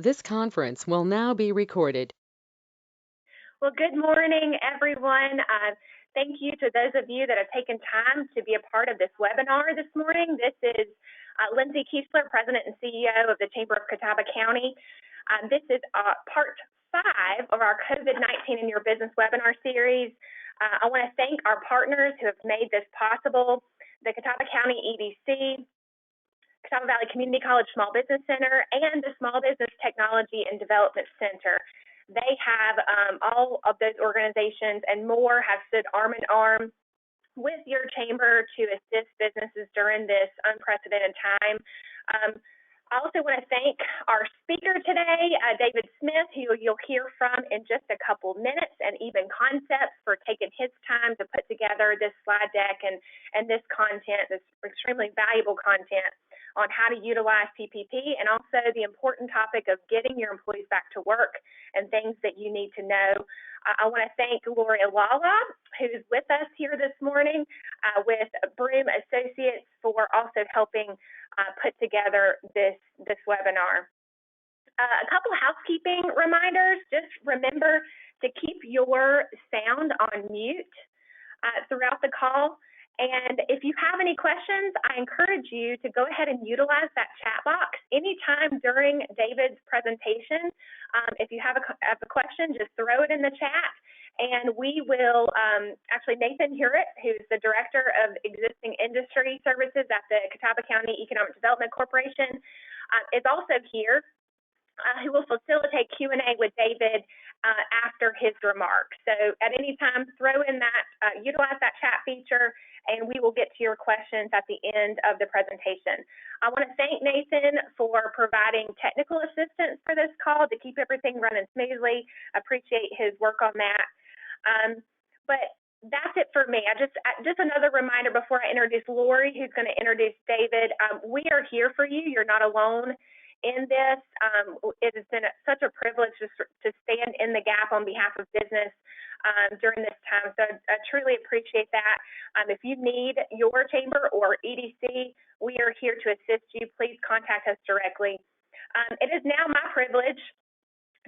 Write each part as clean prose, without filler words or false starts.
This conference will now be recorded. Well, good morning, everyone. Thank you to those of you that have taken time to be a part of this webinar this morning. This is Lindsay Kiesler, President and CEO of the Chamber of Catawba County. This is part 5 of our COVID-19 in Your Business webinar series. I want to thank our partners who have made this possible, the Catawba County EDC, Catawba Valley Community College Small Business Center, and the Small Business Technology and Development Center. They have all of those organizations and more have stood arm in arm with your chamber to assist businesses during this unprecedented time. I also want to thank our speaker today, David Smith, who you'll hear from in just a couple minutes, and EbenConcepts for taking his time to put together this slide deck and this content, this extremely valuable content on how to utilize PPP, and also the important topic of getting your employees back to work and things that you need to know. I want to thank Lori Lala, who's with us here this morning with Broom Associates, for also helping put together this webinar. A couple housekeeping reminders. Just remember to keep your sound on mute throughout the call. And if you have any questions, I encourage you to go ahead and utilize that chat box anytime during David's presentation. If you have a question, just throw it in the chat, and we will, actually Nathan Hewitt, who's the Director of Existing Industry Services at the Catawba County Economic Development Corporation, is also here, who will facilitate Q&A with David after his remarks. So at any time, throw in that, utilize that chat feature, and we will get to your questions at the end of the presentation. I want to thank Nathan for providing technical assistance for this call to keep everything running smoothly. Appreciate his work on that. But that's it for me. Just another reminder before I introduce Lori, who's going to introduce David. We are here for you. You're not alone in this. It has been such a privilege to stand in the gap on behalf of business during this time. So I truly appreciate that. If you need your chamber or EDC, we are here to assist you. Please contact us directly. It is now my privilege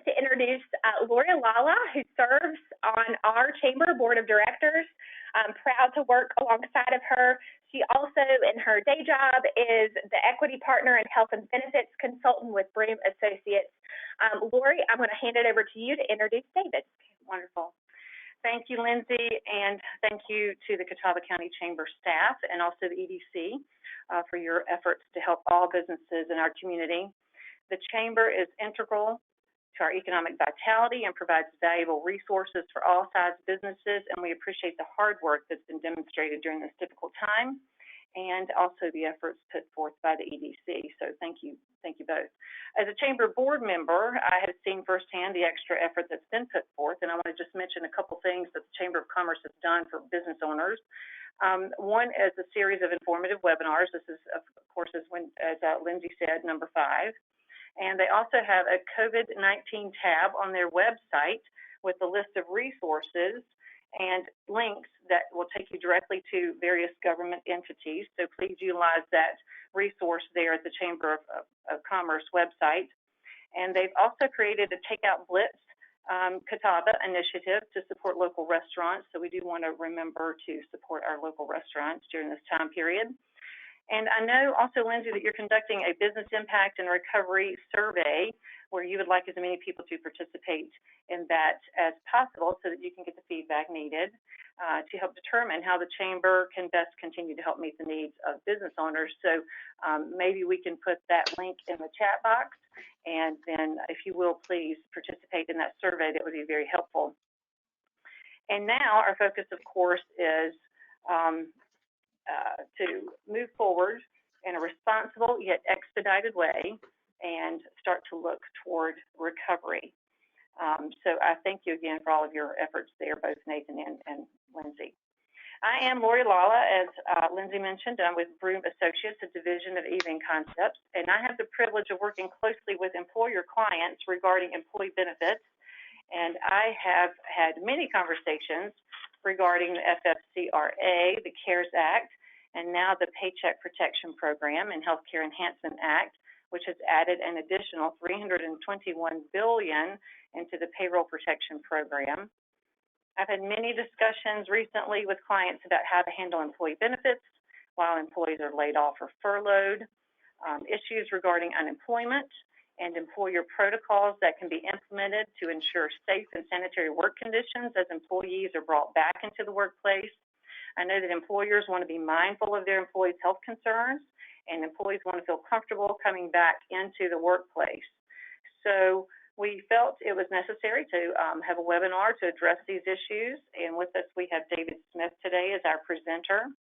to introduce Lori Lala, who serves on our chamber board of directors. I'm proud to work alongside of her. She also, in her day job, is the equity partner and health and benefits consultant with Broom Associates. Lori, I'm going to hand it over to you to introduce David. Wonderful. Thank you, Lindsay, and thank you to the Catawba County Chamber staff and also the EDC for your efforts to help all businesses in our community. The Chamber is integral to our economic vitality and provides valuable resources for all size businesses, and we appreciate the hard work that's been demonstrated during this difficult time and also the efforts put forth by the EDC. So thank you both. As a Chamber board member, I have seen firsthand the extra effort that's been put forth, and I want to just mention a couple things that the Chamber of Commerce has done for business owners. One is a series of informative webinars. This is, of course, as Lindsay said, number 5. And they also have a COVID-19 tab on their website with a list of resources and links that will take you directly to various government entities. So please utilize that resource there at the Chamber of Commerce website. And they've also created a Takeout Blitz Catawba initiative to support local restaurants. So we do want to remember to support our local restaurants during this time period. And I know also, Lindsay, that you're conducting a business impact and recovery survey where you would like as many people to participate in that as possible so that you can get the feedback needed to help determine how the Chamber can best continue to help meet the needs of business owners. So maybe we can put that link in the chat box, and then if you will, please participate in that survey. That would be very helpful. And now our focus, of course, is to move forward in a responsible yet expedited way and start to look toward recovery. So I thank you again for all of your efforts there, both Nathan and Lindsay. I am Lori Lala, as Lindsay mentioned. I'm with Broom Associates, a division of EbenConcepts, and I have the privilege of working closely with employer clients regarding employee benefits. And I have had many conversations regarding the FFCRA, the CARES Act, and now the Paycheck Protection Program and Healthcare Enhancement Act which has added an additional $321 billion into the payroll protection program. I've had many discussions recently with clients about how to handle employee benefits while employees are laid off or furloughed, issues regarding unemployment, and employer protocols that can be implemented to ensure safe and sanitary work conditions as employees are brought back into the workplace. I know that employers want to be mindful of their employees' health concerns, and employees want to feel comfortable coming back into the workplace. So we felt it was necessary to have a webinar to address these issues, and with us we have David Smith today as our presenter.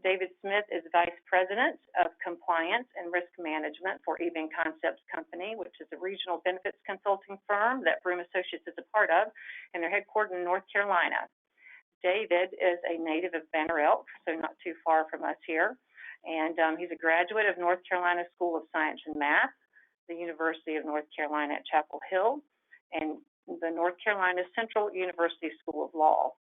David Smith is Vice President of Compliance and Risk Management for EbenConcepts Company, which is a regional benefits consulting firm that Broome Associates is a part of, and they're headquartered in North Carolina. David is a native of Banner Elk, so not too far from us here, and he's a graduate of North Carolina School of Science and Math, the University of North Carolina at Chapel Hill, and the North Carolina Central University School of Law.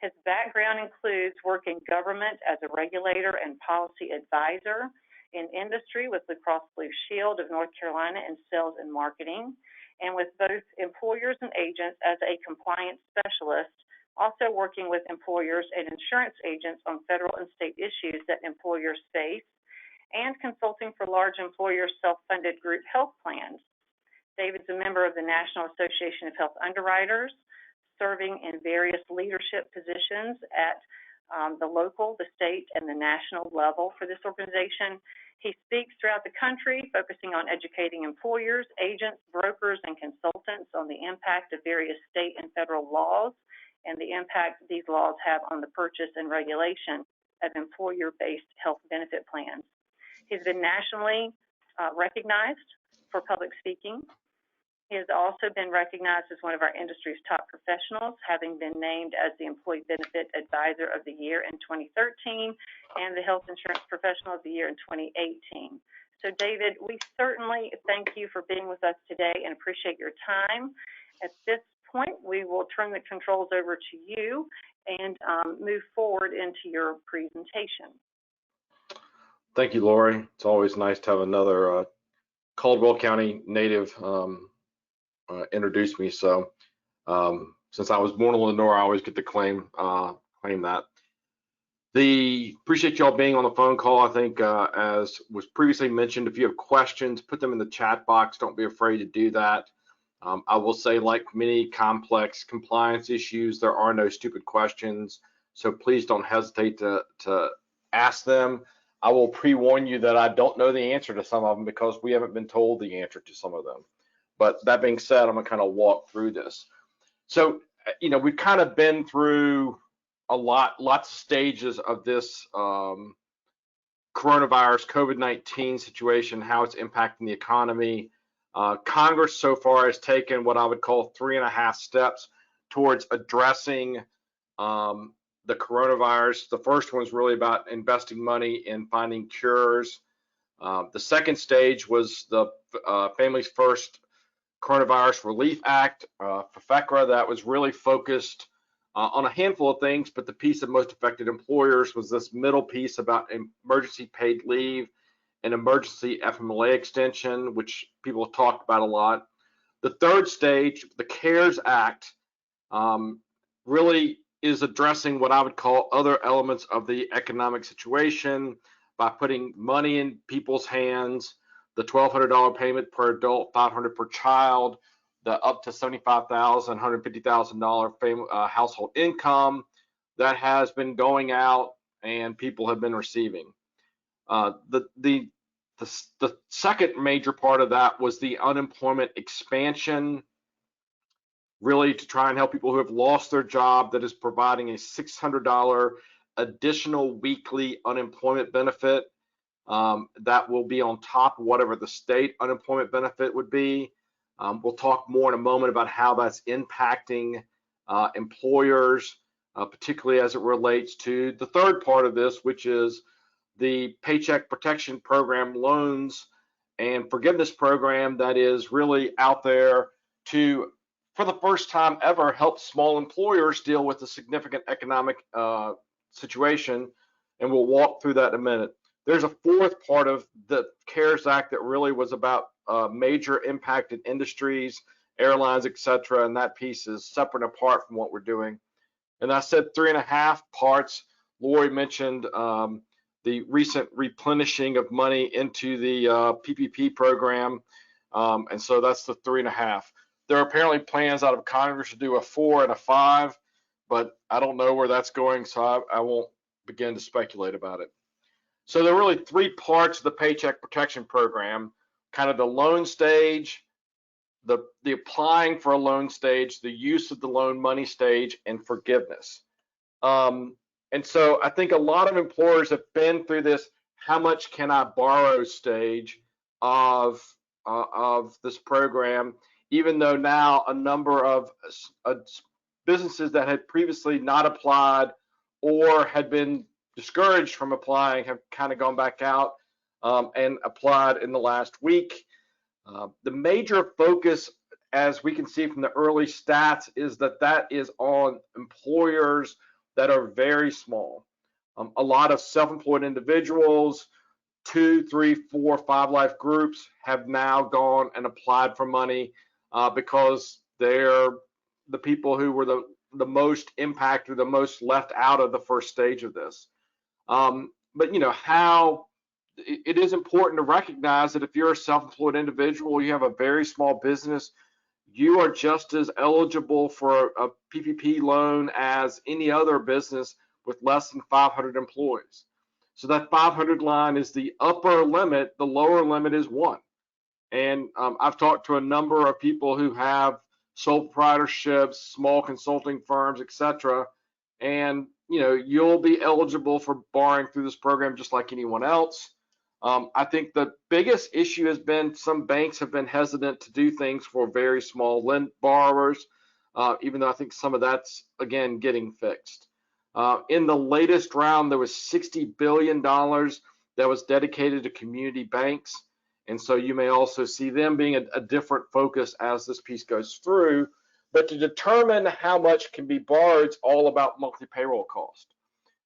His background includes working government as a regulator and policy advisor, in industry with the Cross Blue Shield of North Carolina in sales and marketing, and with both employers and agents as a compliance specialist, also working with employers and insurance agents on federal and state issues that employers face, and consulting for large employers' self-funded group health plans. David's a member of the National Association of Health Underwriters, serving in various leadership positions at the local, the state, and the national level for this organization. He speaks throughout the country, focusing on educating employers, agents, brokers, and consultants on the impact of various state and federal laws and the impact these laws have on the purchase and regulation of employer-based health benefit plans. He's been nationally recognized for public speaking. He has also been recognized as one of our industry's top professionals, having been named as the Employee Benefit Advisor of the Year in 2013 and the Health Insurance Professional of the Year in 2018. So, David, we certainly thank you for being with us today and appreciate your time. At this point, we will turn the controls over to you and move forward into your presentation. Thank you, Lori. It's always nice to have another Caldwell County native introduce me. So since I was born in Lenore, I always get to claim that. Appreciate y'all being on the phone call. I think as was previously mentioned, if you have questions, put them in the chat box. Don't be afraid to do that. I will say, like many complex compliance issues, there are no stupid questions. So please don't hesitate to ask them. I will pre-warn you that I don't know the answer to some of them because we haven't been told the answer to some of them. But that being said, I'm gonna kind of walk through this. So, we've kind of been through lots of stages of this coronavirus, COVID-19 situation, how it's impacting the economy. Congress so far has taken what I would call 3.5 steps towards addressing the coronavirus. The first one was really about investing money in finding cures. The second stage was the Families First Coronavirus Relief Act, FFECRA, that was really focused on a handful of things, but the piece that most affected employers was this middle piece about emergency paid leave and emergency FMLA extension, which people have talked about a lot. The third stage, the CARES Act, really is addressing what I would call other elements of the economic situation by putting money in people's hands, the $1,200 payment per adult, $500 per child, the up to $75,000, $150,000 household income that has been going out and people have been receiving. The second major part of that was the unemployment expansion, really to try and help people who have lost their job, that is providing a $600 additional weekly unemployment benefit. That will be on top of whatever the state unemployment benefit would be. We'll talk more in a moment about how that's impacting employers, particularly as it relates to the third part of this, which is the Paycheck Protection Program loans and forgiveness program that is really out there to, for the first time ever, help small employers deal with a significant economic situation. And we'll walk through that in a minute. There's a fourth part of the CARES Act that really was about major impacted industries, airlines, etc., and that piece is separate and apart from what we're doing. And I said 3.5 parts. Lori mentioned the recent replenishing of money into the PPP program, and so that's the 3.5. There are apparently plans out of Congress to do a 4 and a 5, but I don't know where that's going, so I won't begin to speculate about it. So there are really 3 parts of the Paycheck Protection Program: kind of the loan stage, the applying for a loan stage, the use of the loan money stage, and forgiveness. And so I think a lot of employers have been through this "how much can I borrow" stage of this program, even though now a number of businesses that had previously not applied or had been discouraged from applying have kind of gone back out and applied in the last week. The major focus, as we can see from the early stats, is that is on employers that are very small. A lot of self-employed individuals, 2, 3, 4, 5 life groups have now gone and applied for money because they're the people who were the most impacted, the most left out of the first stage of this. But you know, it is important to recognize that if you're a self-employed individual, you have a very small business, you are just as eligible for a PPP loan as any other business with less than 500 employees. So that 500 line is the upper limit. The lower limit is 1. And I've talked to a number of people who have sole proprietorships, small consulting firms, etc. And you know, you'll be eligible for borrowing through this program just like anyone else. I think the biggest issue has been some banks have been hesitant to do things for very small borrowers, even though I think some of that's, again, getting fixed. In the latest round, there was $60 billion that was dedicated to community banks. And so you may also see them being a different focus as this piece goes through. But to determine how much can be borrowed, it's all about monthly payroll cost.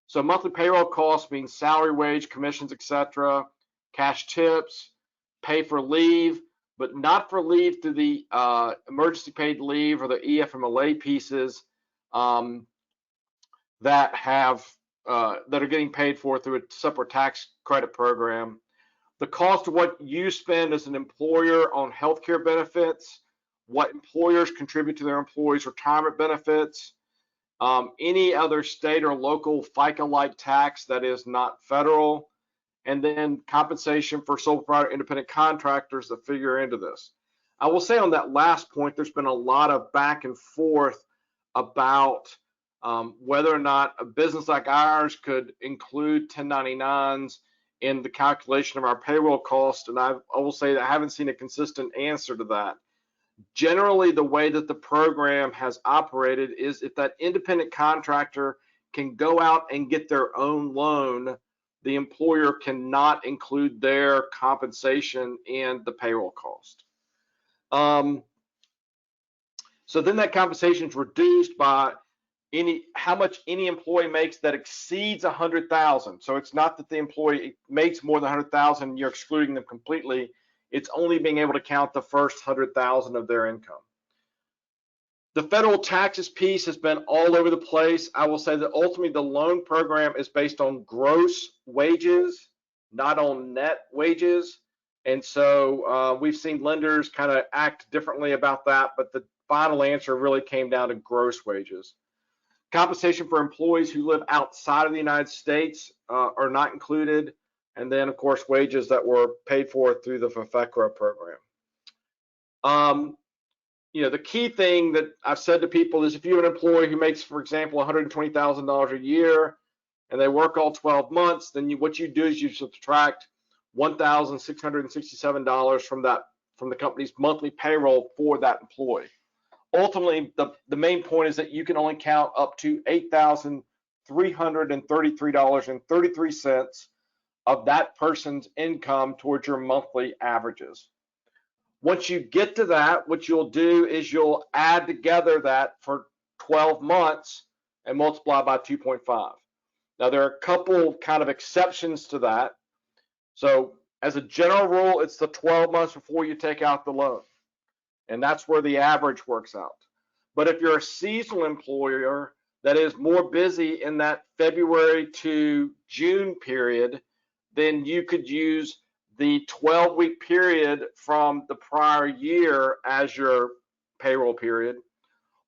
So monthly payroll cost means salary, wage, commissions, etc., cash tips, pay for leave, but not for leave through the emergency paid leave or the EFMLA pieces that are getting paid for through a separate tax credit program. The cost of what you spend as an employer on healthcare benefits, what employers contribute to their employees' retirement benefits, any other state or local FICA-like tax that is not federal, and then compensation for sole proprietor independent contractors that figure into this. I will say on that last point, there's been a lot of back and forth about whether or not a business like ours could include 1099s in the calculation of our payroll cost, and I will say that I haven't seen a consistent answer to that. Generally, the way that the program has operated is if that independent contractor can go out and get their own loan, the employer cannot include their compensation in the payroll cost. So then that compensation is reduced by how much any employee makes that exceeds 100,000. So it's not that the employee makes more than 100,000 and you're excluding them completely. It's only being able to count the first 100,000 of their income. The federal taxes piece has been all over the place. I will say that ultimately the loan program is based on gross wages, not on net wages. And so we've seen lenders kind of act differently about that, but the final answer really came down to gross wages. Compensation for employees who live outside of the United States are not included. And then, of course, wages that were paid for through the FFECRA program. You know, the key thing that I've said to people is if you have an employee who makes, for example, $120,000 a year and they work all 12 months, then what you do is you subtract $1,667 from the company's monthly payroll for that employee. Ultimately, the main point is that you can only count up to $8,333.33 of that person's income towards your monthly averages. Once you get to that, what you'll do is you'll add together that for 12 months and multiply by 2.5. Now, there are a couple kind of exceptions to that. So as a general rule, it's the 12 months before you take out the loan. And that's where the average works out. But if you're a seasonal employer that is more busy in that February to June period, then you could use the 12-week period from the prior year as your payroll period.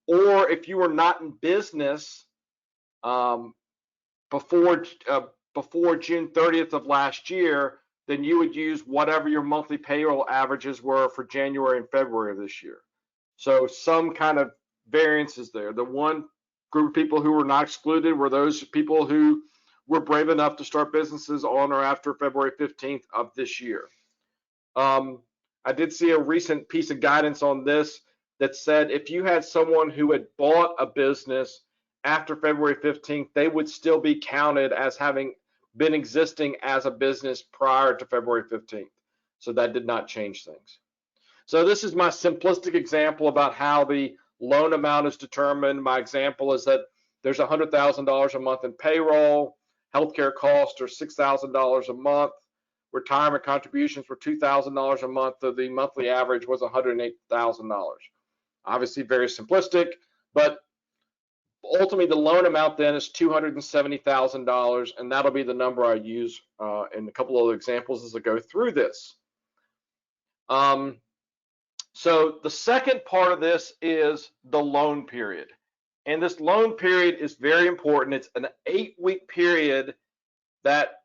Or if you were not in business before June 30th of last year, then you would use whatever your monthly payroll averages were for January and February of this year. So some kind of variances there. The one group of people who were not excluded were those people who were brave enough to start businesses on or after February 15th of this year. I did see a recent piece of guidance on this that said if you had someone who had bought a business after February 15th, they would still be counted as having been existing as a business prior to February 15th. So that did not change things. So this is my simplistic example about how the loan amount is determined. My example is that there's $100,000 a month in payroll, healthcare costs are $6,000 a month, retirement contributions were $2,000 a month, so the monthly average was $108,000. Obviously very simplistic, but ultimately the loan amount then is $270,000, and that'll be the number I use in a couple of examples as I go through this. So the second part of this is the loan period. And this loan period is very important. It's an 8-week period that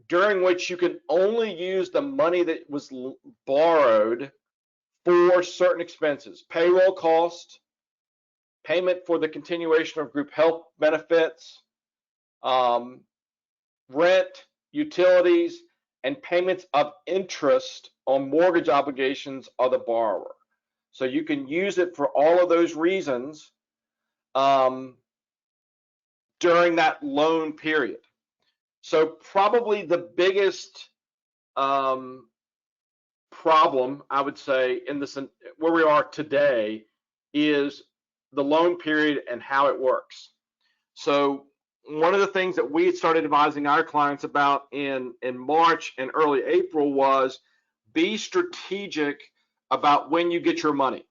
during which you can only use the money that was borrowed for certain expenses, payroll cost, payment for the continuation of group health benefits, rent, utilities, and payments of interest on mortgage obligations of the borrower. So you can use it for all of those reasons during that loan period. So probably the biggest problem, I would say, in this where we are today is the loan period and how it works. So one of the things that we started advising our clients about in March and early April was be strategic about when you get your money.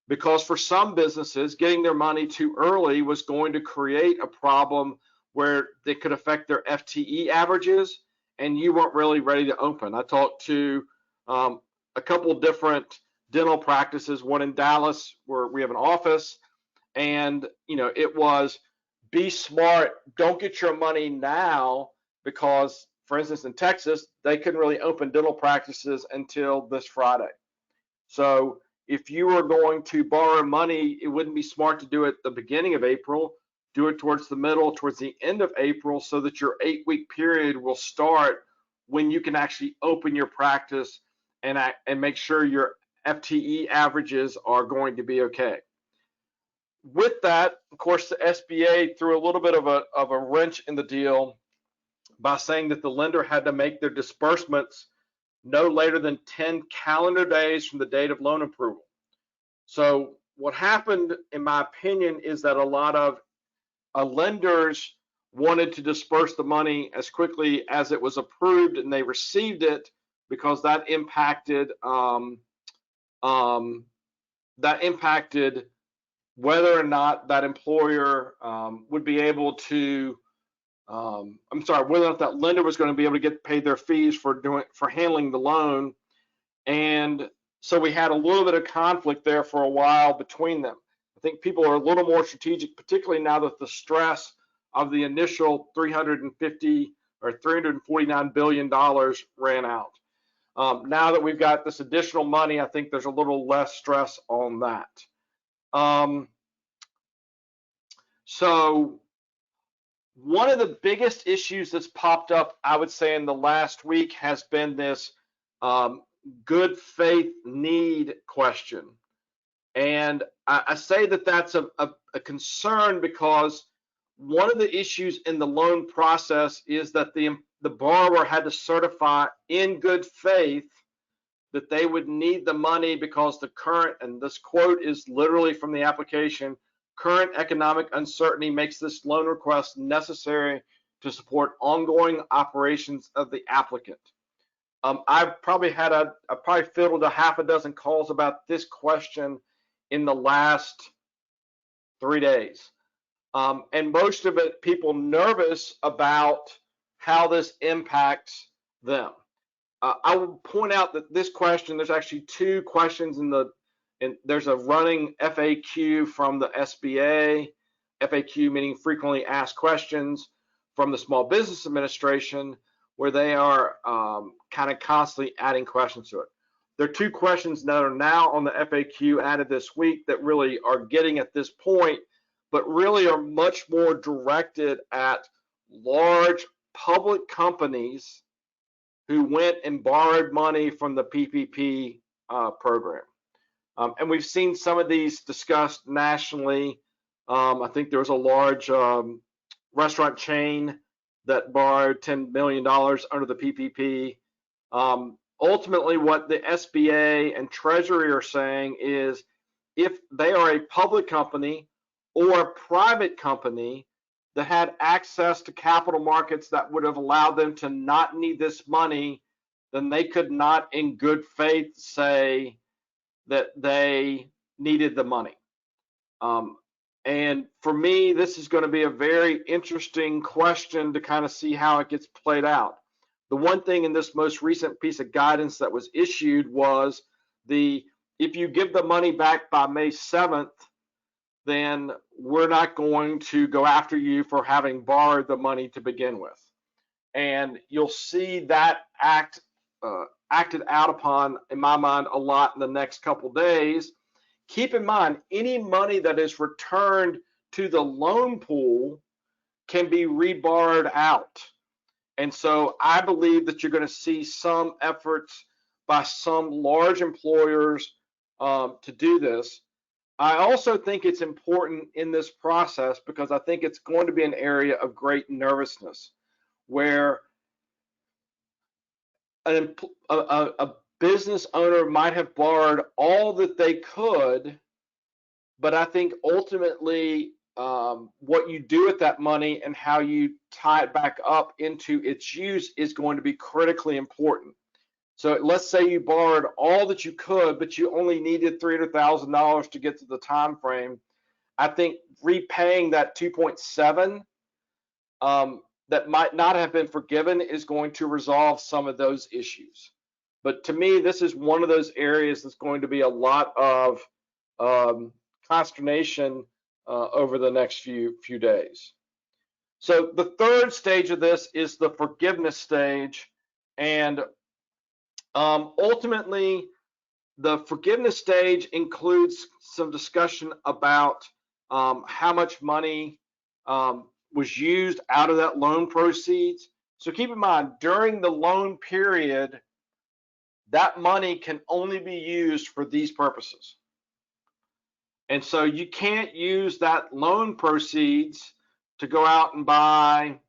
Because for some businesses, getting their money too early was going to create a problem where they could affect their FTE averages, and you weren't really ready to open. I talked to a couple of different dental practices, one in Dallas where we have an office, and it was be smart, don't get your money now, because for instance in Texas, they couldn't really open dental practices until this Friday. So if you were going to borrow money, it wouldn't be smart to do it at the beginning of April. Do it towards the middle, towards the end of April, so that your 8-week period will start when you can actually open your practice and make sure your FTE averages are going to be okay. With that, of course, the SBA threw a little bit of a wrench in the deal by saying that the lender had to make their disbursements no later than 10 calendar days from the date of loan approval. So what happened, in my opinion, is that a lot of lenders wanted to disperse the money as quickly as it was approved, and they received it because that impacted whether or not that employer would be able to. Whether or not that lender was going to be able to get paid their fees for handling the loan, and so we had a little bit of conflict there for a while between them. I think people are a little more strategic, particularly now that the stress of the initial $349 billion ran out. Now that we've got this additional money, I think there's a little less stress on that. So one of the biggest issues that's popped up, I would say, in the last week has been this good faith need question. And I say that that's a concern because one of the issues in the loan process is that the borrower had to certify in good faith that they would need the money because the current, and this quote is literally from the application, current economic uncertainty makes this loan request necessary to support ongoing operations of the applicant. I probably fielded a half a dozen calls about this question in the last 3 days. And most of it, people nervous about how this impacts them. I will point out that this question, there's actually 2 questions and there's a running FAQ from the SBA, FAQ meaning frequently asked questions, from the Small Business Administration, where they are kind of constantly adding questions to it. There are 2 questions that are now on the FAQ added this week that really are getting at this point, but really are much more directed at large public companies who went and borrowed money from the PPP program. And we've seen some of these discussed nationally. I think there was a large restaurant chain that borrowed $10 million under the PPP. Ultimately, what the SBA and Treasury are saying is if they are a public company or a private company that had access to capital markets that would have allowed them to not need this money, then they could not in good faith say that they needed the money. And for me, this is going to be a very interesting question to kind of see how it gets played out. The one thing in this most recent piece of guidance that was issued was if you give the money back by May 7th, then we're not going to go after you for having borrowed the money to begin with. And you'll see that acted out upon, in my mind, a lot in the next couple days. Keep in mind, any money that is returned to the loan pool can be reborrowed out. And so I believe that you're going to see some efforts by some large employers to do this. I also think it's important in this process because I think it's going to be an area of great nervousness where a business owner might have borrowed all that they could, but I think ultimately what you do with that money and how you tie it back up into its use is going to be critically important. So let's say you borrowed all that you could, but you only needed $300,000 to get to the time frame. I think repaying that 2.7 that might not have been forgiven is going to resolve some of those issues. But to me, this is one of those areas that's going to be a lot of consternation over the next few days. So the third stage of this is the forgiveness stage, and ultimately, the forgiveness stage includes some discussion about how much money was used out of that loan proceeds. So keep in mind, during the loan period, that money can only be used for these purposes. And so you can't use that loan proceeds to go out and buy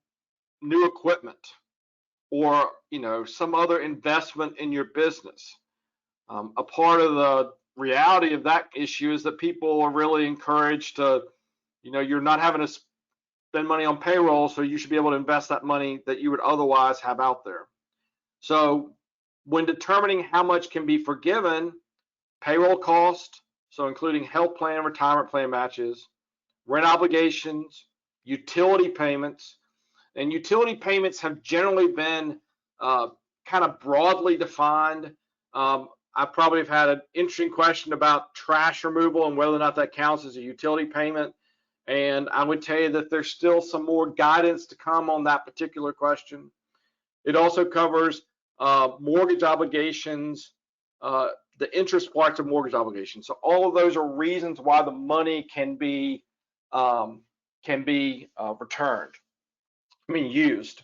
new equipment or some other investment in your business. A part of the reality of that issue is that people are really encouraged to, you're not having to spend money on payroll, so you should be able to invest that money that you would otherwise have out there. So when determining how much can be forgiven, payroll cost, so including health plan, retirement plan matches, rent obligations, utility payments, and utility payments have generally been kind of broadly defined. I probably have had an interesting question about trash removal and whether or not that counts as a utility payment. And I would tell you that there's still some more guidance to come on that particular question. It also covers mortgage obligations, the interest parts of mortgage obligations. So all of those are reasons why the money can be used.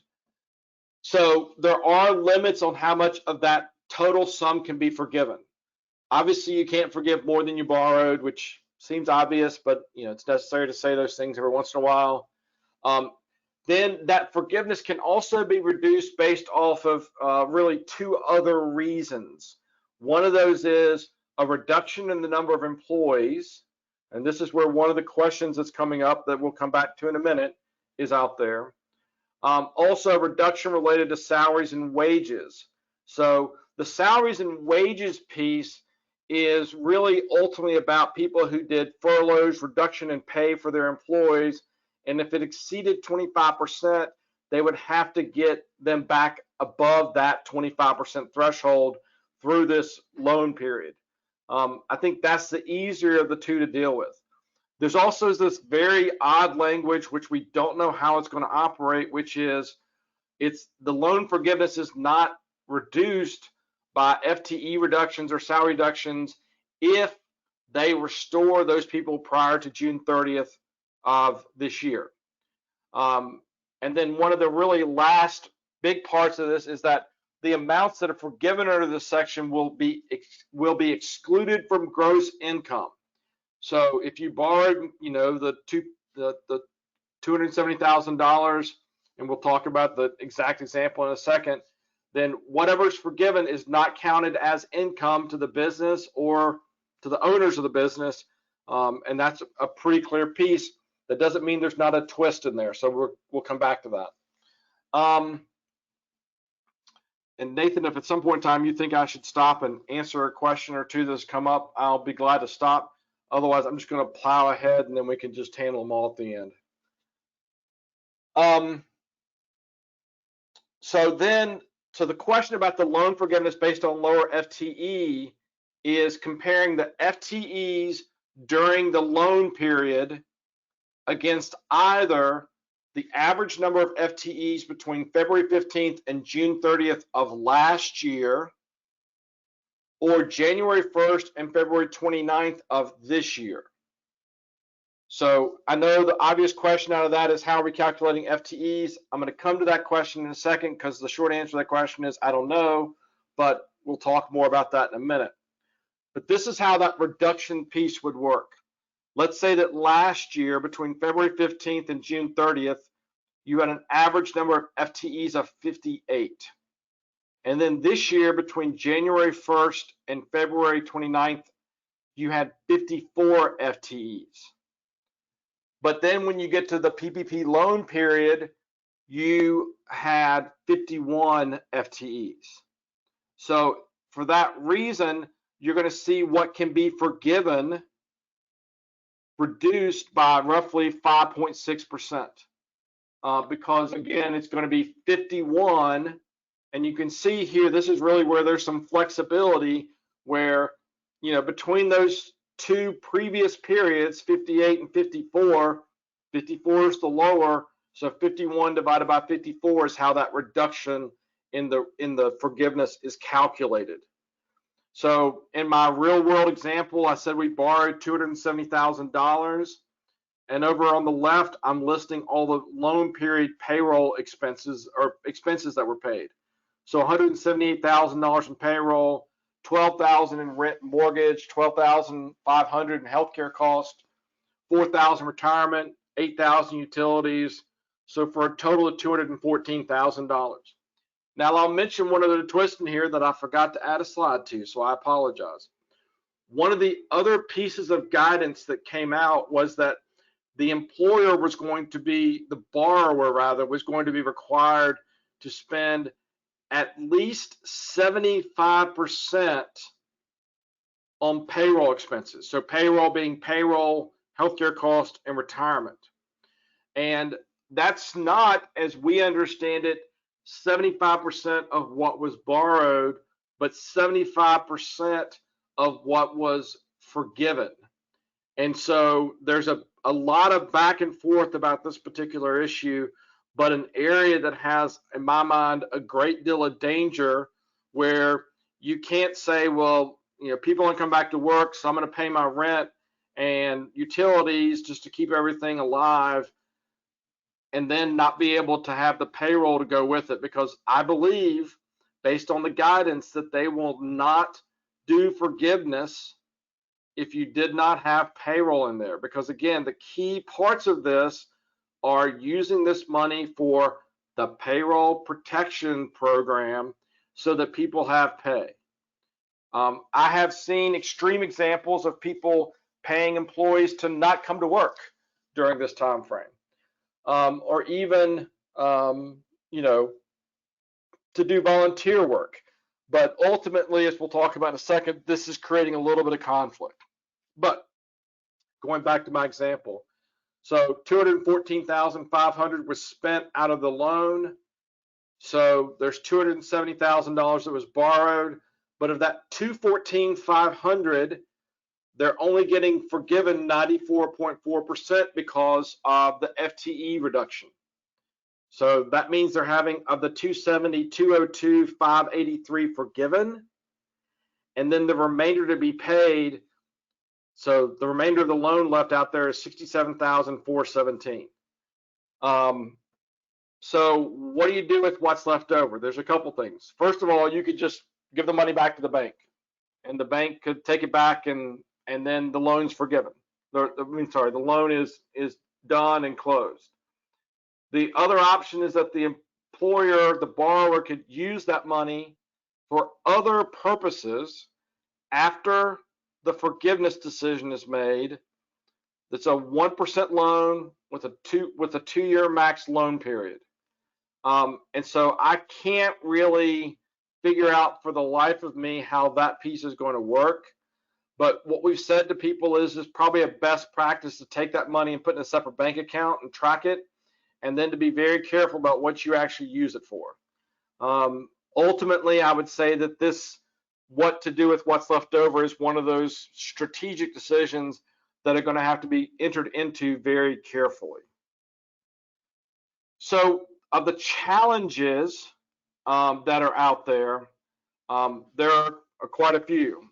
So there are limits on how much of that total sum can be forgiven. Obviously, you can't forgive more than you borrowed, which seems obvious, but it's necessary to say those things every once in a while. Then that forgiveness can also be reduced based off of really 2 other reasons. One of those is a reduction in the number of employees, and this is where one of the questions that's coming up that we'll come back to in a minute is out there. Also, a reduction related to salaries and wages. So the salaries and wages piece is really ultimately about people who did furloughs, reduction in pay for their employees, and if it exceeded 25%, they would have to get them back above that 25% threshold through this loan period. I think that's the easier of the two to deal with. There's also this very odd language, which we don't know how it's going to operate, which is the loan forgiveness is not reduced by FTE reductions or salary reductions if they restore those people prior to June 30th of this year. And then one of the really last big parts of this is that the amounts that are forgiven under this section will be excluded from gross income. So if you borrowed, the $270,000, and we'll talk about the exact example in a second, then whatever's forgiven is not counted as income to the business or to the owners of the business, and that's a pretty clear piece. That doesn't mean there's not a twist in there, so we'll come back to that. And Nathan, if at some point in time you think I should stop and answer a question or two that's come up, I'll be glad to stop. Otherwise, I'm just going to plow ahead, and then we can just handle them all at the end. So the question about the loan forgiveness based on lower FTE is comparing the FTEs during the loan period against either the average number of FTEs between February 15th and June 30th of last year, or January 1st and February 29th of this year. So I know the obvious question out of that is, how are we calculating FTEs? I'm going to come to that question in a second, because the short answer to that question is I don't know, but we'll talk more about that in a minute. But this is how that reduction piece would work. Let's say that last year, between February 15th and June 30th, you had an average number of FTEs of 58. And then this year, between January 1st and February 29th, you had 54 FTEs. But then when you get to the PPP loan period, you had 51 FTEs. So for that reason, you're going to see what can be forgiven reduced by roughly 5.6%. Because again, it's going to be 51. And you can see here, this is really where there's some flexibility, where, between those two previous periods, 58 and 54, 54 is the lower, so 51 divided by 54 is how that reduction in the forgiveness is calculated. So in my real world example, I said we borrowed $270,000, and over on the left, I'm listing all the loan period payroll expenses, or expenses that were paid. So $178,000 in payroll, $12,000 in rent and mortgage, $12,500 in healthcare cost, $4,000 retirement, $8,000 utilities, so for a total of $214,000. Now I'll mention one other twist in here that I forgot to add a slide to, so I apologize. One of the other pieces of guidance that came out was that the employer was going to be, the borrower rather, was going to be required to spend at least 75% on payroll expenses. So payroll being payroll, healthcare cost, and retirement. And that's not, as we understand it, 75% of what was borrowed, but 75% of what was forgiven. And so there's a lot of back and forth about this particular issue, but an area that has, in my mind, a great deal of danger, where you can't say, well, people want to come back to work, so I'm going to pay my rent and utilities just to keep everything alive, and then not be able to have the payroll to go with it, because I believe, based on the guidance, that they will not do forgiveness if you did not have payroll in there. Because again, the key parts of this are using this money for the payroll protection program so that people have pay. I have seen extreme examples of people paying employees to not come to work during this time frame, or even to do volunteer work. But ultimately, as we'll talk about in a second, this is creating a little bit of conflict. But going back to my example, so $214,500 was spent out of the loan. So there's $270,000 that was borrowed, but of that $214,500, they're only getting forgiven 94.4% because of the FTE reduction. So that means they're having, of the 270, 202, 583 forgiven, and then the remainder to be paid. So the remainder of the loan left out there is 67,417. So what do you do with what's left over? There's a couple things. First of all, you could just give the money back to the bank, and the bank could take it back, and then the loan's forgiven. The loan is done and closed. The other option is that the employer, the borrower, could use that money for other purposes after the forgiveness decision is made. It's a 1% loan with a 2-year max loan period. And so I can't really figure out for the life of me how that piece is going to work. But what we've said to people is probably a best practice to take that money and put it in a separate bank account and track it, and then to be very careful about what you actually use it for. Ultimately, I would say that what to do with what's left over is one of those strategic decisions that are going to have to be entered into very carefully. So of the challenges that are out there, there are quite a few.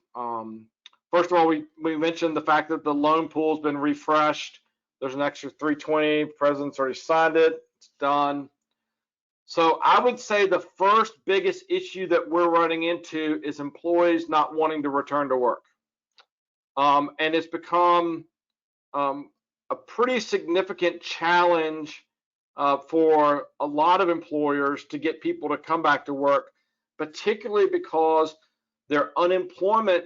First of all, we mentioned the fact that the loan pool has been refreshed. There's an extra 320. The president's already signed it. It's done. So I would say the first biggest issue that we're running into is employees not wanting to return to work. And it's become a pretty significant challenge for a lot of employers to get people to come back to work, particularly because their unemployment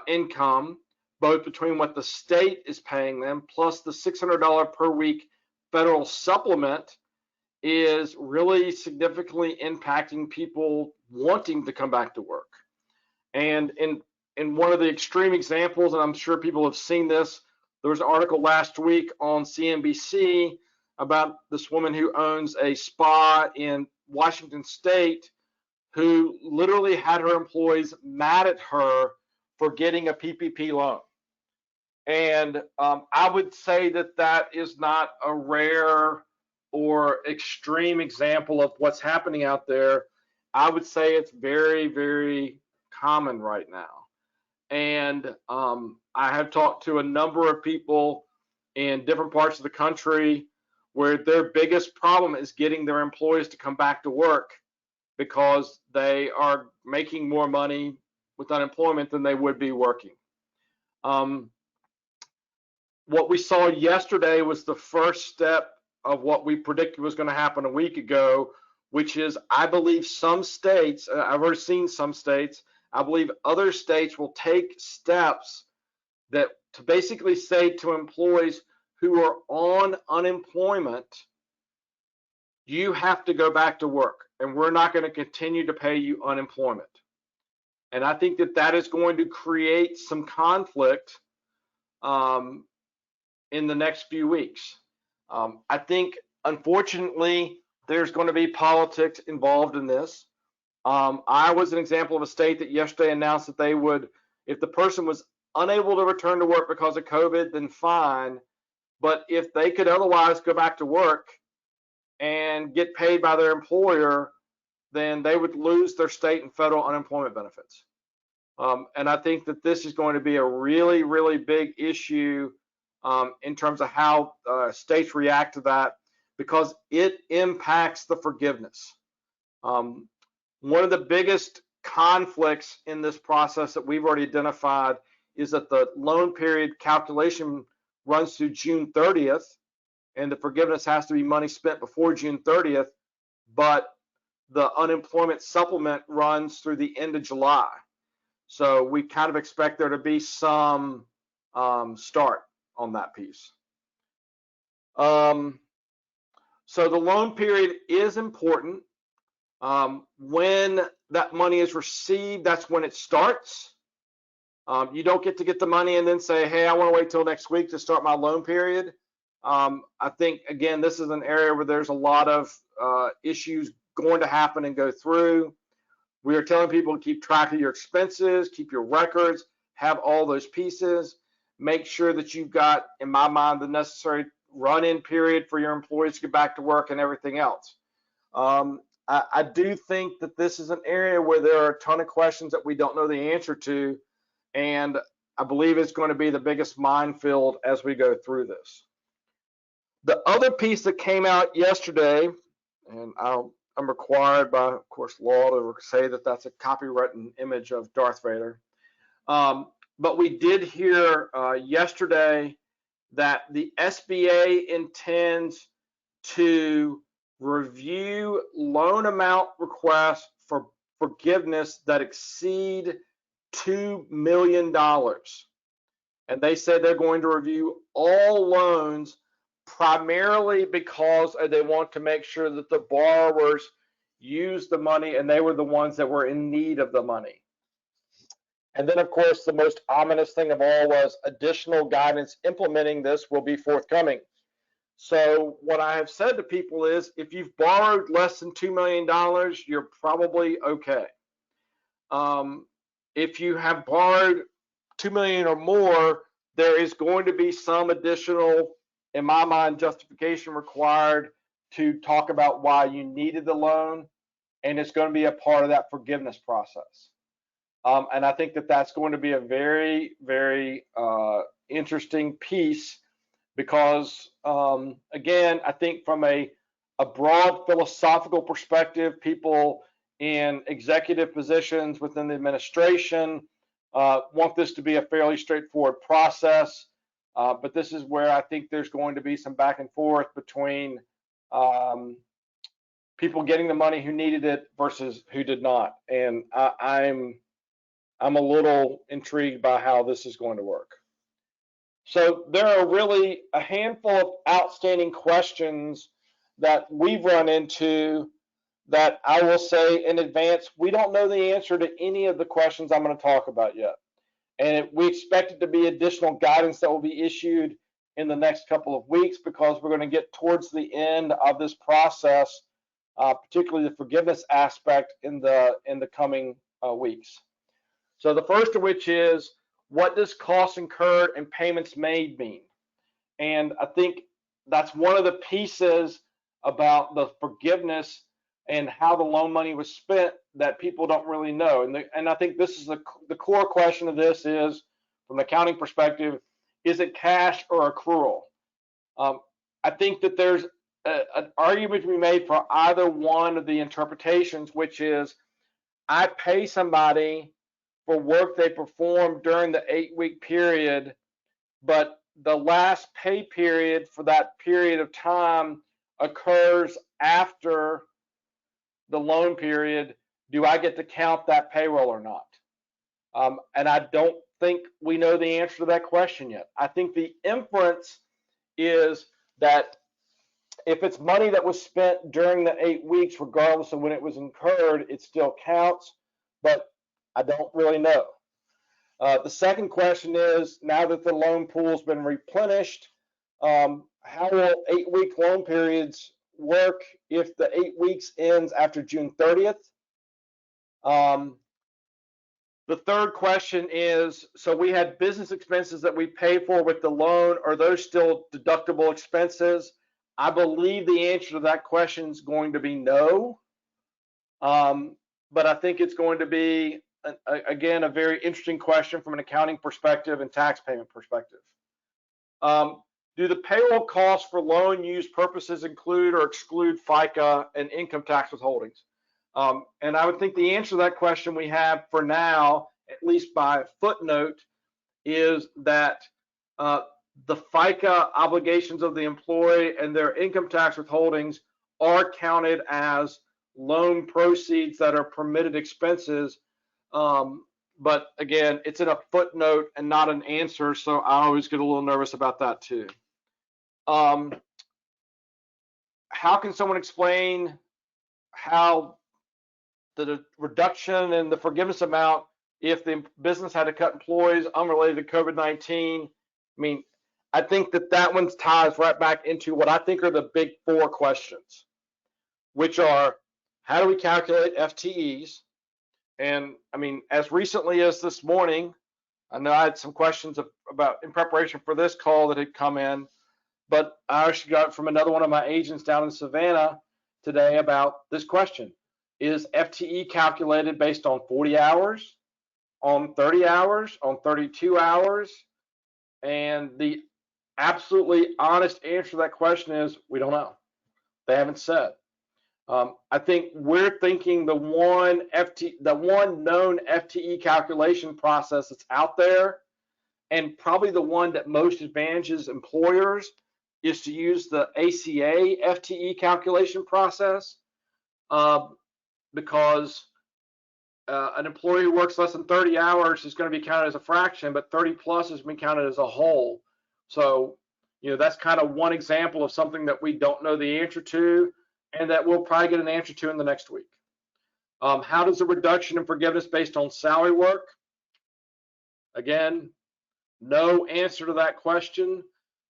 income, both between what the state is paying them plus the $600 per week federal supplement, is really significantly impacting people wanting to come back to work. And in one of the extreme examples, and I'm sure people have seen this, there was an article last week on CNBC about this woman who owns a spa in Washington State who literally had her employees mad at her for getting a PPP loan. And I would say that is not a rare or extreme example of what's happening out there. I would say it's very, very common right now. And I have talked to a number of people in different parts of the country where their biggest problem is getting their employees to come back to work because they are making more money with unemployment than they would be working. What we saw yesterday was the first step of what we predicted was going to happen a week ago, which is, I believe some states, I've already seen some states, I believe other states will take steps that to basically say to employees who are on unemployment, you have to go back to work and we're not going to continue to pay you unemployment. And I think that is going to create some conflict in the next few weeks. I think, unfortunately, there's going to be politics involved in this. I was an example of a state that yesterday announced that they would, if the person was unable to return to work because of COVID, then fine. But if they could otherwise go back to work and get paid by their employer, then they would lose their state and federal unemployment benefits. And I think that this is going to be a really, really big issue in terms of how states react to that, because it impacts the forgiveness. One of the biggest conflicts in this process that we've already identified is that the loan period calculation runs through June 30th, and the forgiveness has to be money spent before June 30th, but the unemployment supplement runs through the end of July. So we kind of expect there to be some start on that piece. So the loan period is important. When that money is received, that's when it starts. You don't get to get the money and then say, hey, I want to wait till next week to start my loan period. I think, again, this is an area where there's a lot of issues going to happen and go through. We are telling people to keep track of your expenses, keep your records, have all those pieces. Make sure that you've got, in my mind, the necessary run-in period for your employees to get back to work and everything else. I do think that this is an area where there are a ton of questions that we don't know the answer to, and I believe it's going to be the biggest minefield as we go through this. The other piece that came out yesterday, and I'm required by, of course, law to say that that's a copywritten image of Darth Vader, but we did hear yesterday that the SBA intends to review loan amount requests for forgiveness that exceed $2 million. And they said they're going to review all loans primarily because they want to make sure that the borrowers use the money and they were the ones that were in need of the money. And then, of course, the most ominous thing of all was additional guidance implementing this will be forthcoming. So what I have said to people is, if you've borrowed less than $2 million, you're probably okay. If you have borrowed $2 million or more, there is going to be some additional, in my mind, justification required to talk about why you needed the loan, and it's going to be a part of that forgiveness process. And I think that that's going to be a very, very interesting piece because, again, I think from a broad philosophical perspective, people in executive positions within the administration want this to be a fairly straightforward process. But this is where I think there's going to be some back and forth between people getting the money who needed it versus who did not. And I'm a little intrigued by how this is going to work. So there are really a handful of outstanding questions that we've run into that I will say in advance, we don't know the answer to any of the questions I'm going to talk about yet. And we expect it to be additional guidance that will be issued in the next couple of weeks because we're going to get towards the end of this process, particularly the forgiveness aspect in the coming weeks. So the first of which is, what does costs incurred and payments made mean? And I think that's one of the pieces about the forgiveness and how the loan money was spent that people don't really know. And I think this is the core question of this is, from an accounting perspective, is it cash or accrual? I think that there's an argument to be made for either one of the interpretations, which is I pay somebody for work they performed during the 8-week period, but the last pay period for that period of time occurs after the loan period. Do I get to count that payroll or not? And I don't think we know the answer to that question yet. I think the inference is that if it's money that was spent during the 8 weeks, regardless of when it was incurred, it still counts, but I don't really know. The second question is, now that the loan pool's been replenished, how will 8-week loan periods work if the 8 weeks ends after June 30th? The third question is, so we had business expenses that we pay for with the loan. Are those still deductible expenses? I believe the answer to that question is going to be no. But I think it's going to be, again, a very interesting question from an accounting perspective and tax payment perspective. Do the payroll costs for loan use purposes include or exclude FICA and income tax withholdings? And I would think the answer to that question we have for now, at least by footnote, is that the FICA obligations of the employee and their income tax withholdings are counted as loan proceeds that are permitted expenses. But again, it's in a footnote and not an answer, so I always get a little nervous about that too. How can someone explain how the reduction in the forgiveness amount if the business had to cut employees unrelated to COVID-19. I mean, I think that one ties right back into what I think are the big four questions, which are, how do we calculate FTEs? And I mean, as recently as this morning, I know I had some questions about in preparation for this call that had come in, but I actually got from another one of my agents down in Savannah today about this question. Is FTE calculated based on 40 hours, on 30 hours, on 32 hours? And the absolutely honest answer to that question is we don't know. They haven't said. I think we're thinking the one known FTE calculation process that's out there, and probably the one that most advantages employers, is to use the ACA FTE calculation process, because an employee who works less than 30 hours is going to be counted as a fraction, but 30 plus is being counted as a whole. So, that's kind of one example of something that we don't know the answer to, and that we'll probably get an answer to in the next week. How does the reduction in forgiveness based on salary work? Again, no answer to that question.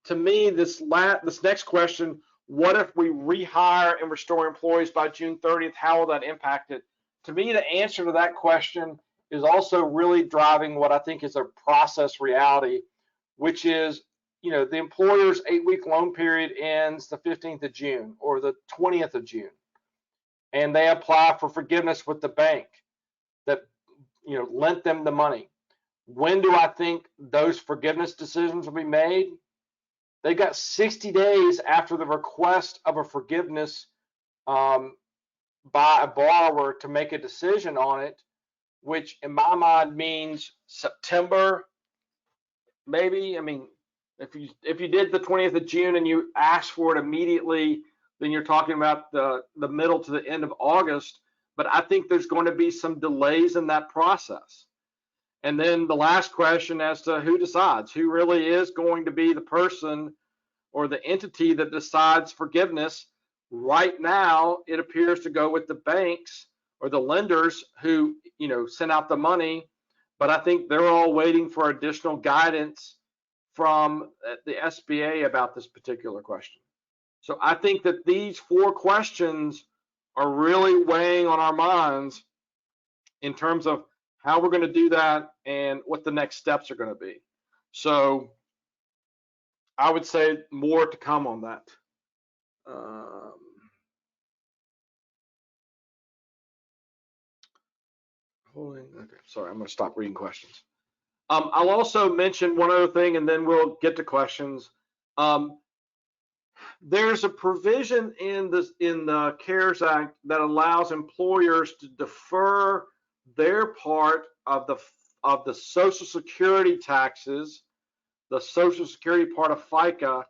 To me, this next question, what if we rehire and restore employees by June 30th? How will that impact it? To me, the answer to that question is also really driving what I think is a process reality, which is, the employer's 8-week loan period ends the 15th of June or the 20th of June, and they apply for forgiveness with the bank that, lent them the money. When do I think those forgiveness decisions will be made? They got 60 days after the request of a forgiveness by a borrower to make a decision on it, which in my mind means September, maybe. I mean, if you did the 20th of June and you asked for it immediately, then you're talking about the middle to the end of August. But I think there's going to be some delays in that process. And then the last question as to who decides, who really is going to be the person or the entity that decides forgiveness. Right now, it appears to go with the banks or the lenders who, sent out the money. But I think they're all waiting for additional guidance from the SBA about this particular question. So I think that these four questions are really weighing on our minds in terms of how we're going to do that and what the next steps are going to be. So I would say more to come on that. Okay, sorry, I'm going to stop reading questions. I'll also mention one other thing, and then we'll get to questions. There's a provision in the CARES Act that allows employers to defer their part of the Social Security taxes, the Social Security part of FICA,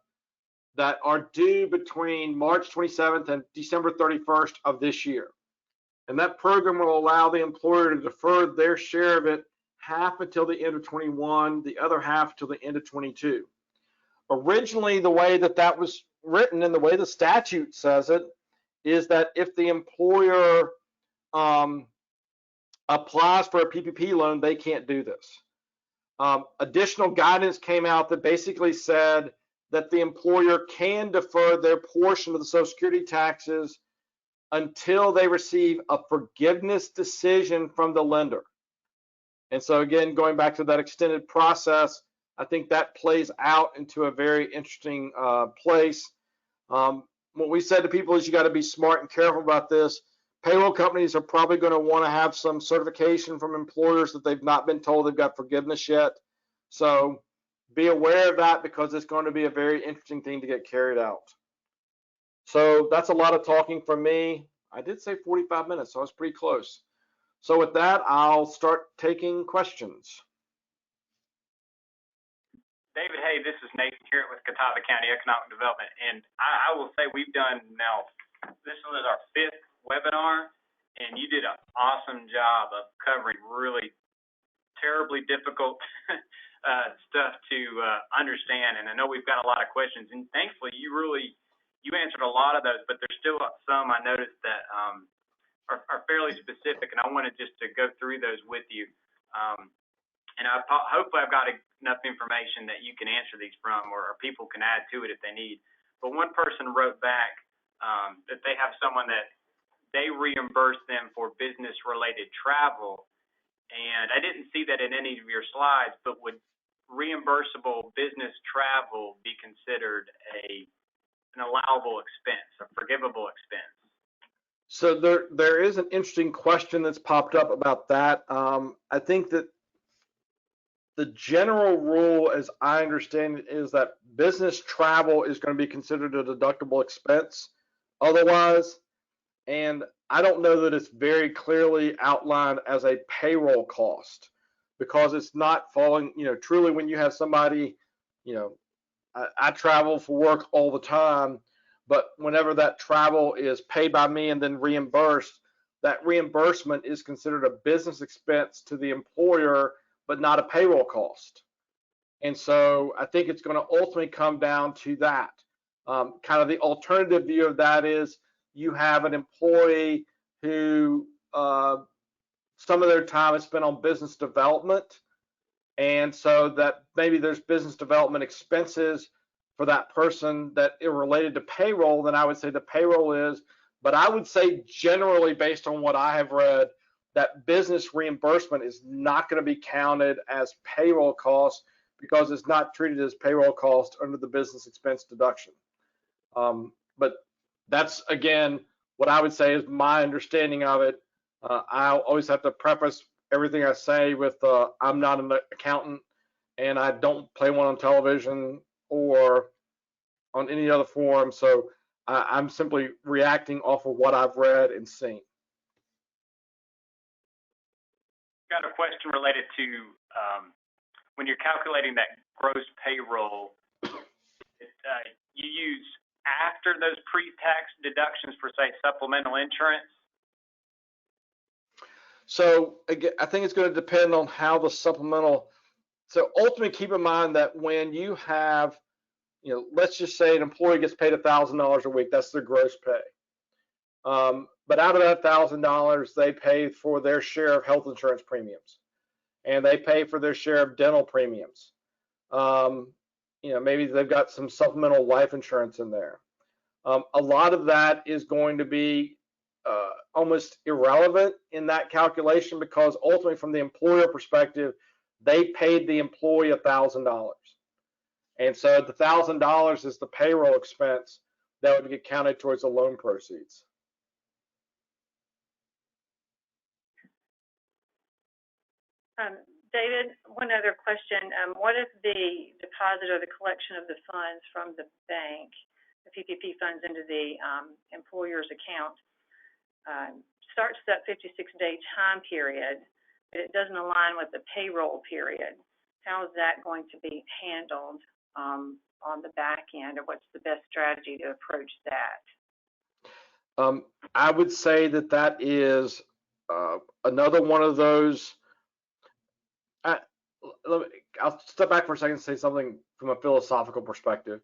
that are due between March 27th and December 31st of this year. And that program will allow the employer to defer their share of it half until the end of 21, the other half till the end of 22. Originally, the way that was written and the way the statute says it is that if the employer applies for a PPP loan, they can't do this. Additional guidance came out that basically said that the employer can defer their portion of the Social Security taxes until they receive a forgiveness decision from the lender. And so again, going back to that extended process, I think that plays out into a very interesting place. What we said to people is you got to be smart and careful about this. Payroll companies are probably going to want to have some certification from employers that they've not been told they've got forgiveness yet. So be aware of that, because it's going to be a very interesting thing to get carried out. So that's a lot of talking from me. I did say 45 minutes, so I was pretty close. So with that, I'll start taking questions. David, hey, this is Nathan here with Catawba County Economic Development, and I will say we've done now, this is our 5th webinar, and you did an awesome job of covering really terribly difficult stuff to understand, and I know we've got a lot of questions, and thankfully you answered a lot of those, but there's still some I noticed that are fairly specific, and I wanted just to go through those with you. And hopefully I've got enough information that you can answer these from, or people can add to it if they need. But one person wrote back that they have someone that they reimburse them for business-related travel, and I didn't see that in any of your slides, but would reimbursable business travel be considered an allowable expense, a forgivable expense? So there is an interesting question that's popped up about that. I think that the general rule, as I understand it, is that business travel is going to be considered a deductible expense otherwise. And I don't know that it's very clearly outlined as a payroll cost, because it's not falling, truly when you have somebody, I travel for work all the time, but whenever that travel is paid by me and then reimbursed, that reimbursement is considered a business expense to the employer, but not a payroll cost. And so I think it's going to ultimately come down to that. Kind of the alternative view of that is you have an employee who some of their time is spent on business development, and so that maybe there's business development expenses for that person that are related to payroll, then I would say the payroll is. But I would say generally, based on what I have read, that business reimbursement is not going to be counted as payroll costs because it's not treated as payroll cost under the business expense deduction. But that's, again, what I would say is my understanding of it. I always have to preface everything I say with I'm not an accountant and I don't play one on television or on any other forum, so I'm simply reacting off of what I've read and seen. Got a question related to when you're calculating that gross payroll, you use after those pre-tax deductions for, say, supplemental insurance? So again, I think it's going to depend on how the supplemental. So ultimately, keep in mind that when you have, let's just say an employee gets paid $1,000 a week, that's their gross pay. But out of that $1,000, they pay for their share of health insurance premiums, and they pay for their share of dental premiums. Maybe they've got some supplemental life insurance in there. A lot of that is going to be almost irrelevant in that calculation, because ultimately from the employer perspective, they paid the employee $1,000. And so the $1,000 is the payroll expense that would get counted towards the loan proceeds. David, one other question. What if the deposit or the collection of the funds from the bank, the PPP funds, into the employer's account starts that 56-day time period, but it doesn't align with the payroll period? How is that going to be handled on the back end, or what's the best strategy to approach that? I would say that is another one of those. I'll step back for a second and say something from a philosophical perspective.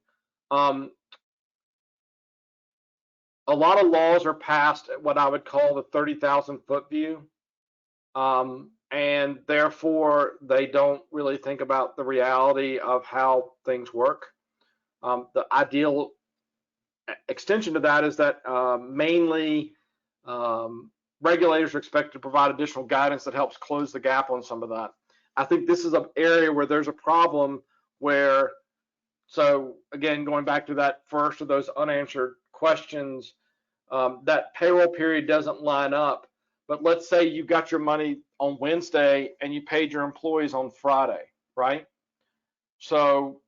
A lot of laws are passed at what I would call the 30,000-foot view, and therefore they don't really think about the reality of how things work. The ideal extension to that is that mainly regulators are expected to provide additional guidance that helps close the gap on some of that. I think this is an area where there's a problem where, so again, going back to that first of those unanswered questions, that payroll period doesn't line up. But let's say you got your money on Wednesday and you paid your employees on Friday, right? So,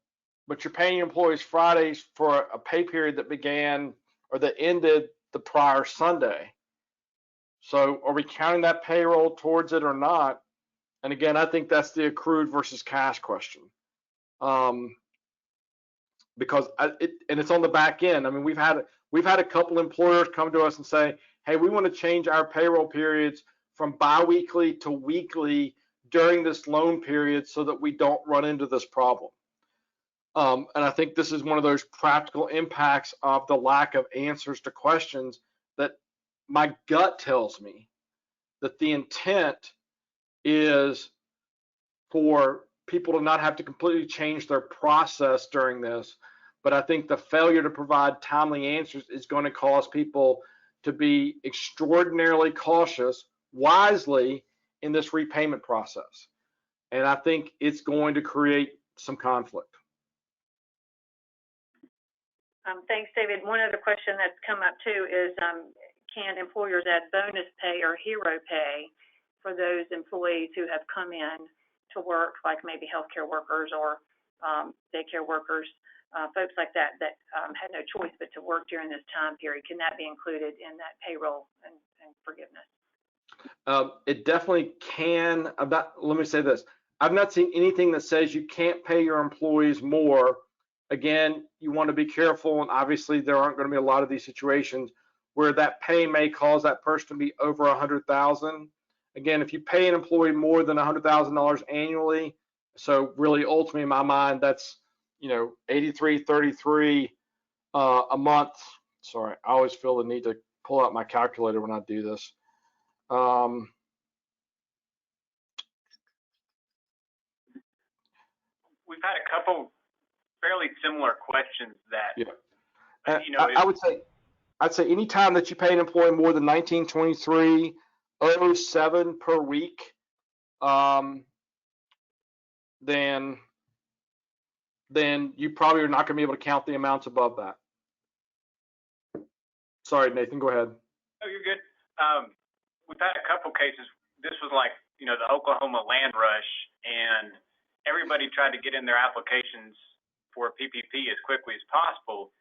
but you're paying your employees Fridays for a pay period that began or that ended the prior Sunday. So are we counting that payroll towards it or not? And again, I think that's the accrued versus cash question. Because it's on the back end. I mean, we've had a couple employers come to us and say, hey, we want to change our payroll periods from biweekly to weekly during this loan period so that we don't run into this problem. And I think this is one of those practical impacts of the lack of answers to questions that my gut tells me that the intent is for people to not have to completely change their process during this. But I think the failure to provide timely answers is going to cause people to be extraordinarily cautious, wisely, in this repayment process. And I think it's going to create some conflict. Thanks, David. One other question that's come up too is, can employers add bonus pay or hero pay for those employees who have come in to work, like maybe healthcare workers or daycare workers, folks like that had no choice but to work during this time period? Can that be included in that payroll and forgiveness? It definitely can. Let me say this. I've not seen anything that says you can't pay your employees more. Again, you want to be careful, and obviously there aren't going to be a lot of these situations where that pay may cause that person to be over $100,000. Again, if you pay an employee more than $100,000 annually, so really ultimately in my mind, that's, you know, $83.33 a month. Sorry, I always feel the need to pull out my calculator when I do this. We've had a couple fairly similar questions that, yeah. you know, I'd say anytime that you pay an employee more than $19.23.07 per week, then you probably are not going to be able to count the amounts above that. Sorry, Nathan, go ahead. Oh, you're good. We've had a couple cases. This was like, you know, the Oklahoma land rush, and everybody tried to get in their applications for PPP as quickly as possible.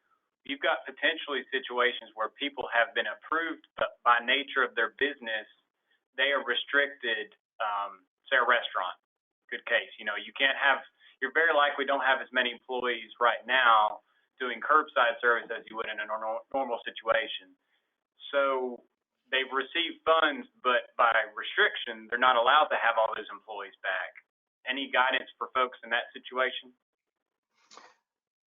You've got potentially situations where people have been approved, but by nature of their business, they are restricted. Say a restaurant, good case. You know, you can't have, you're very likely don't have as many employees right now doing curbside service as you would in a normal situation. So they've received funds, but by restriction, they're not allowed to have all those employees back. Any guidance for folks in that situation?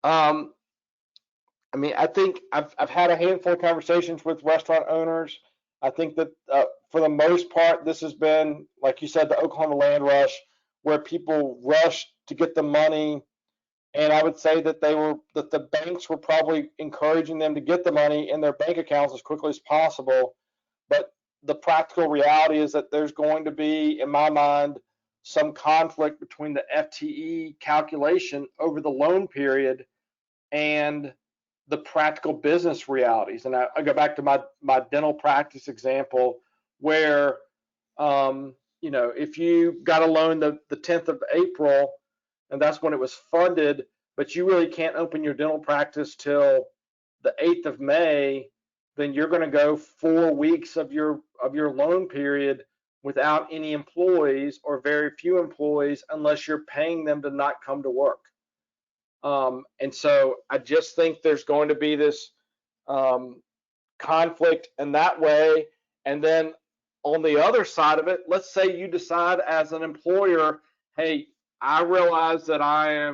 I mean, I think I've had a handful of conversations with restaurant owners. I think that for the most part, this has been, like you said, the Oklahoma land rush, where people rushed to get the money. And I would say that the banks were probably encouraging them to get the money in their bank accounts as quickly as possible. But the practical reality is that there's going to be, in my mind, some conflict between the FTE calculation over the loan period and the practical business realities. And I go back to my dental practice example, where you know, if you got a loan the 10th of April, and that's when it was funded, but you really can't open your dental practice till the 8th of May, then you're going to go 4 weeks of your loan period without any employees or very few employees, unless you're paying them to not come to work. And so I just think there's going to be this conflict in that way. And then on the other side of it, let's say you decide as an employer, hey, I realize that I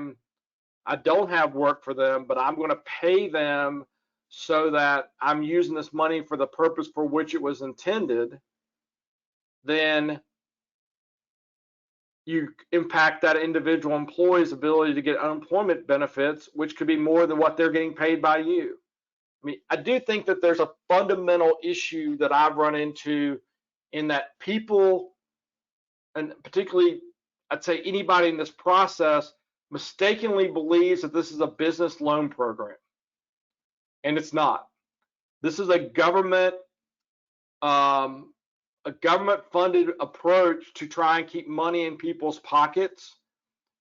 don't have work for them, but I'm going to pay them so that I'm using this money for the purpose for which it was intended. Then you impact that individual employee's ability to get unemployment benefits, which could be more than what they're getting paid by you. I mean, I do think that there's a fundamental issue that I've run into in that people, and particularly I'd say anybody in this process, mistakenly believes that this is a business loan program. And it's not. This is a government funded approach to try and keep money in people's pockets,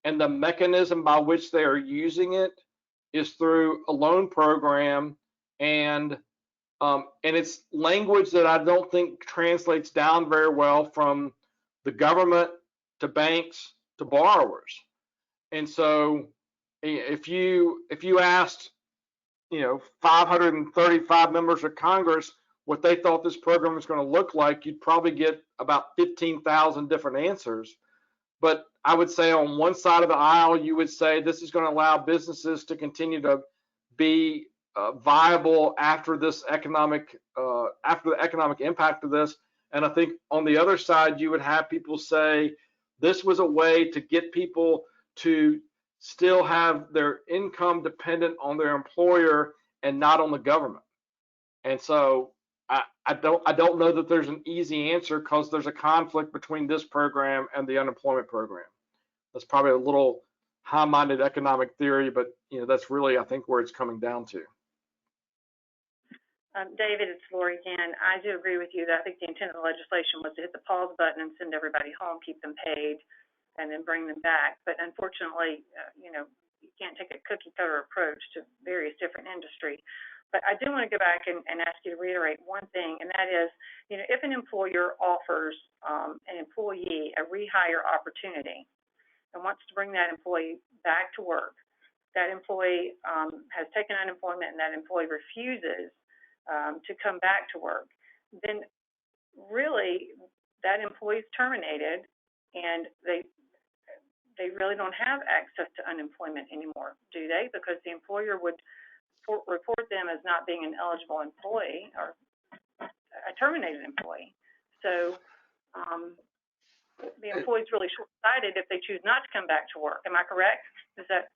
and the mechanism by which they are using it is through a loan program, and it's language that I don't think translates down very well from the government to banks to borrowers. And so if you asked, you know, 535 members of Congress what they thought this program was going to look like, you'd probably get about 15,000 different answers. But I would say on one side of the aisle, you would say this is going to allow businesses to continue to be viable after this after the economic impact of this. And I think on the other side, you would have people say this was a way to get people to still have their income dependent on their employer and not on the government. And so I don't know that there's an easy answer, because there's a conflict between this program and the unemployment program. That's probably a little high-minded economic theory, but that's really, I think, where it's coming down to. David, it's Lori again. I do agree with you that I think the intent of the legislation was to hit the pause button and send everybody home, keep them paid, and then bring them back. But unfortunately, you can't take a cookie-cutter approach to various different industries. But I do want to go back and ask you to reiterate one thing, and that is, if an employer offers an employee a rehire opportunity and wants to bring that employee back to work, that employee has taken unemployment and that employee refuses to come back to work, then really that employee is terminated, and they really don't have access to unemployment anymore, do they? Because the employer would report them as not being an eligible employee or a terminated employee. So the employee is really short-sighted if they choose not to come back to work. Am I correct? Is that?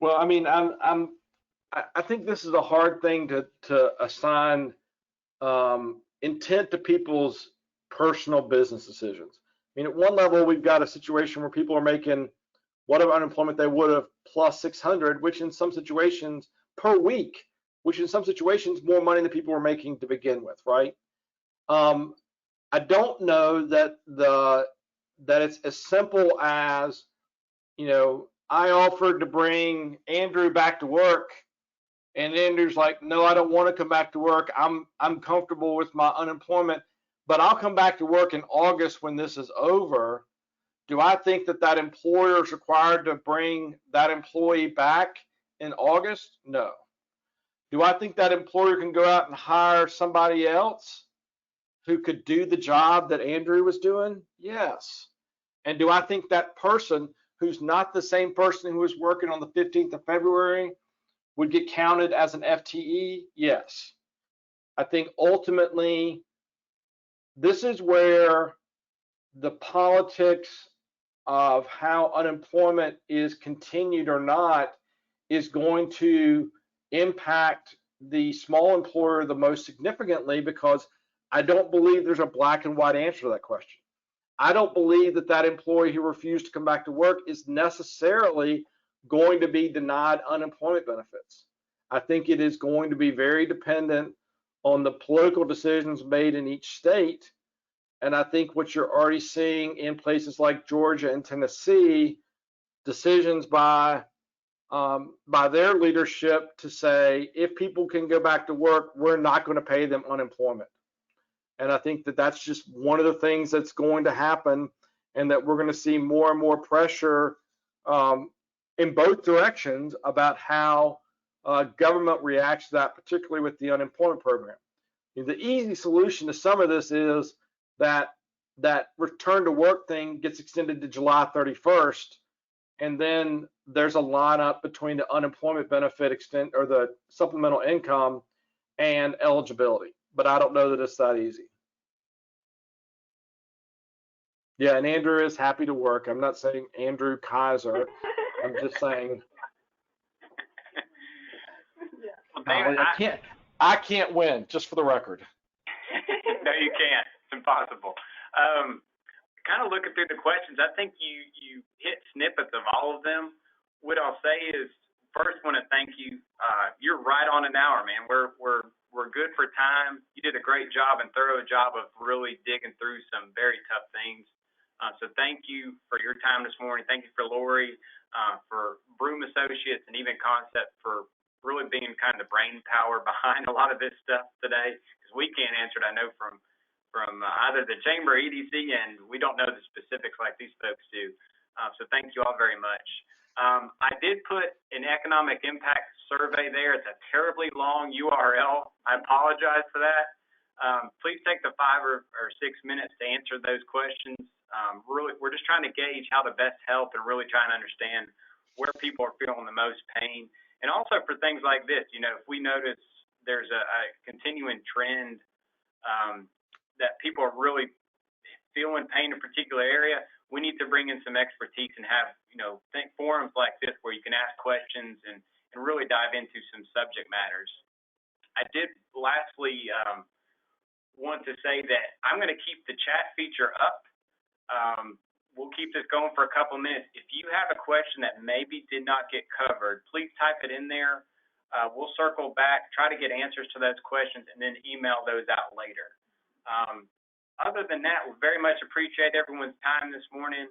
Well, I mean, I think this is a hard thing to assign intent to people's personal business decisions. I mean, at one level, we've got a situation where people are making whatever unemployment they would have plus 600, which in some situations per week, which in some situations more money than people were making to begin with, right? I don't know that it's as simple as, I offered to bring Andrew back to work, and Andrew's like, no, I don't want to come back to work. I'm comfortable with my unemployment, but I'll come back to work in August when this is over. Do I think that employer is required to bring that employee back in August? No. Do I think that employer can go out and hire somebody else who could do the job that Andrew was doing? Yes. And do I think that person who's not the same person who was working on the 15th of February would get counted as an FTE? Yes. I think ultimately this is where the politics of how unemployment is continued or not is going to impact the small employer the most significantly, because I don't believe there's a black and white answer to that question. I don't believe that employee who refused to come back to work is necessarily going to be denied unemployment benefits. I think it is going to be very dependent on the political decisions made in each state. And I think what you're already seeing in places like Georgia and Tennessee, decisions by their leadership to say, if people can go back to work, we're not going to pay them unemployment. And I think that's just one of the things that's going to happen, and that we're going to see more and more pressure in both directions about how government reacts to that, particularly with the unemployment program. The easy solution to some of this is that return to work thing gets extended to July 31st, and then there's a lineup between the unemployment benefit extent or the supplemental income and eligibility. But I don't know that it's that easy. Yeah, and Andrew is happy to work. I'm not saying Andrew Kaiser. I'm just saying. I can't win, just for the record. No, you can't. It's impossible. Kind of looking through the questions, I think you hit snippets of all of them. What I'll say is, first, want to thank you. You're right on an hour, man. We're good for time. You did a great job and thorough job of really digging through some very tough things. So thank you for your time this morning. Thank you for Lori, for Broom Associates, and EbenConcepts for really being kind of the brain power behind a lot of this stuff today, because we can't answer it, I know, from either the Chamber or EDC, and we don't know the specifics like these folks do. So thank you all very much. I did put an economic impact survey there. It's a terribly long URL. I apologize for that. Please take the 5 or 6 minutes to answer those questions. Really, we're just trying to gauge how to best help and really trying to understand where people are feeling the most pain. And also for things like this, you know, if we notice there's a continuing trend that people are really feeling pain in a particular area, we need to bring in some expertise and have, you know, forums like this where you can ask questions and really dive into some subject matters. I did lastly want to say that I'm going to keep the chat feature up. We'll keep this going for a couple of minutes. If you have a question that maybe did not get covered, please type it in there. We'll circle back, try to get answers to those questions, and then email those out later. Other than that, we very much appreciate everyone's time this morning.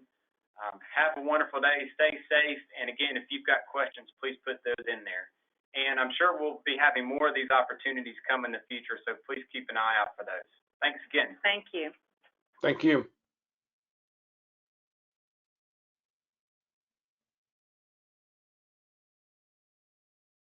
Have a wonderful day. Stay safe. And again, if you've got questions, please put those in there. And I'm sure we'll be having more of these opportunities come in the future, so please keep an eye out for those. Thanks again. Thank you. Thank you.